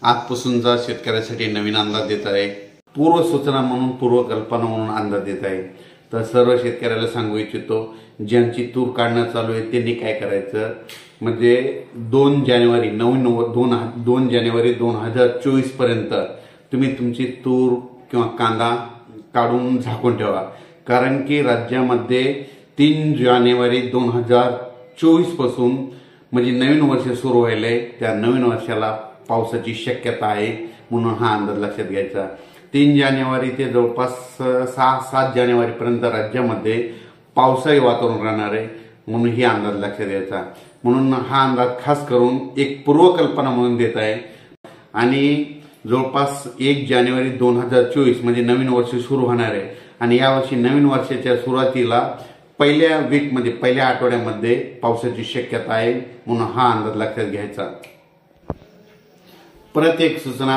आजपासूनचा शेतकऱ्यासाठी नवीन अंदाज देत आहे। पूर्व सूचना म्हणून पूर्वकल्पना म्हणून अंदाज देत आहे। तर सर्व शेतकऱ्याला सांगू इच्छितो, ज्यांची तूर काढणं चालू आहे त्यांनी काय करायचं, म्हणजे 2 जानेवारी 2024 पर्यंत तुम्ही तुमची तूर किंवा कांदा काढून झाकून ठेवा। कारण की राज्यामध्ये 3 जानेवारी 2024 पासून म्हणजे नवीन वर्ष सुरू व्हायलंय। त्या नवीन वर्षाला पावसाची शक्यता आहे, म्हणून हा अंदाज लक्षात घ्यायचा। 3 जानेवारी ते जवळपास 6-7 जानेवारी पर्यंत राज्यामध्ये पावसाळी वातावरण राहणार आहे, म्हणून ही अंदाज लक्षात घ्यायचा। म्हणून हा अंदाज खास करून एक पूर्वकल्पना म्हणून देत आहे। आणि जवळपास 1 जानेवारी 2024 म्हणजे नवीन वर्ष सुरू होणार आहे। आणि यावर्षी नवीन वर्षाच्या सुरुवातीला पहिल्या वीकमध्ये पहिल्या आठवड्यामध्ये पावसाची शक्यता आहे, म्हणून हा अंदाज लक्षात घ्यायचा। परत एक सूचना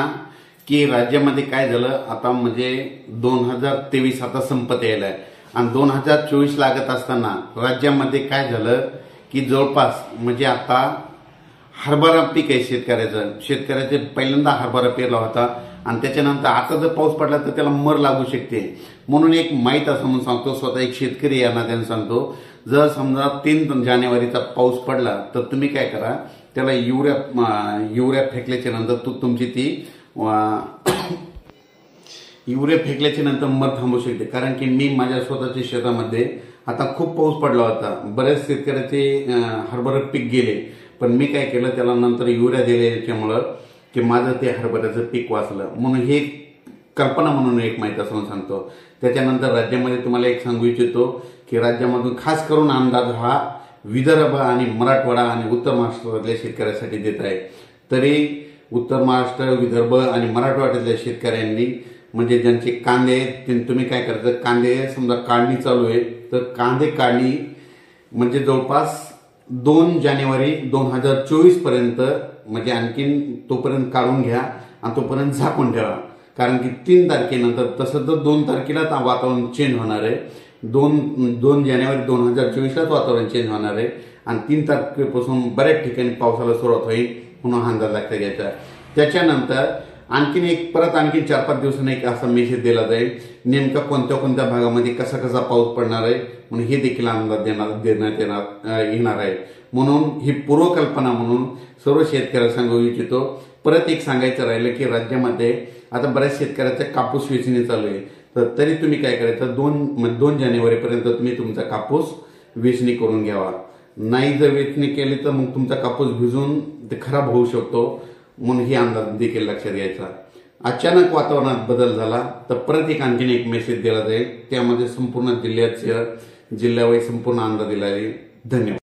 की राज्यामध्ये काय झालं, आता म्हणजे 2023 आता संपत यायला आहे आणि 2024 लागत असताना राज्यामध्ये काय झालं की जवळपास म्हणजे आता हरभरा पीक आहे शेतकऱ्याचे पहिल्यांदा हरभरा पेरला होता आणि त्याच्यानंतर आता जर पाऊस पडला तर त्याला मर लागू शकते। म्हणून एक माहीत असं म्हणून सांगतो, स्वतः एक शेतकरी या नात्याने सांगतो, जर समजा 3 जानेवारीचा पाऊस पडला तर तुम्ही काय करा, त्याला युरिया फेकल्याच्या नंतर तुमची ती युरिया फेकल्याच्या नंतर मर थांबू शकते। कारण की मी माझ्या स्वतःच्या शेतामध्ये आता खूप पाऊस पडला होता, बरेच शेतकऱ्याचे हरभरा पीक गेले, पण मी काय केलं, त्याला नंतर युरिया दिल्याच्यामुळं की माझं ते हरभऱ्याचं पीक वाचलं। म्हणून हे कल्पना म्हणून एक माहिती असं सांगतो। त्याच्यानंतर राज्यामध्ये तुम्हाला एक सांगू इच्छितो की राज्यामधून खास करून अंदाज हा विदर्भ आणि मराठवाडा आणि उत्तर महाराष्ट्रातल्या शेतकऱ्यांसाठी देत आहे। तरी उत्तर महाराष्ट्र, विदर्भ आणि मराठवाड्यातल्या शेतकऱ्यांनी म्हणजे ज्यांचे कांदे तुम्ही काय करायचं, कांदे समजा काढणी चालू आहे तर कांदे काढणी म्हणजे जवळपास 2 जानेवारी 2024 पर्यंत म्हणजे आणखीन तोपर्यंत काढून घ्या आणि तोपर्यंत झाकून ठेवा। कारण की 3 तारखेनंतर तसं तर 2 तारखेला वातावरण चेंज होणार आहे, 2 जानेवारी 2024लाच वातावरण चेंज होणार आहे आणि 3 तारखेपासून बऱ्याच ठिकाणी पावसाला सुरुवात होईल, म्हणून हा अंदाज लक्षात घ्यायचा। त्याच्यानंतर आणखीन 4-5 दिवसांनी एक असा मेसेज दिला जाईल, नेमका कोणत्या कोणत्या भागामध्ये कसा कसा पाऊस पडणार आहे, म्हणून हे देखील अंदाज देण्यात येणार आहे। म्हणून ही पूर्वकल्पना म्हणून सर्व शेतकऱ्यांना सांगू इच्छितो। परत एक सांगायचं राहिलं की राज्यामध्ये आता बऱ्याच शेतकऱ्याचा कापूस वेचणी चालू आहे, तर तरी तुम्ही काय करायचं, 2 जानेवारी पर्यंत तुम्ही तुमचा कापूस वेचणी करून घ्यावा। नाही जर वेचणी केली तर मग तुमचा कापूस भिजून ते खराब होऊ शकतो, म्हणून ही अंदाज देखील लक्षात घ्यायचा। अचानक वातावरणात बदल झाला तर परत आणखीन एक मेसेज दिला जाईल, त्यामध्ये संपूर्ण जिल्ह्यावाईज संपूर्ण अंदाज दिला जाईल। धन्यवाद।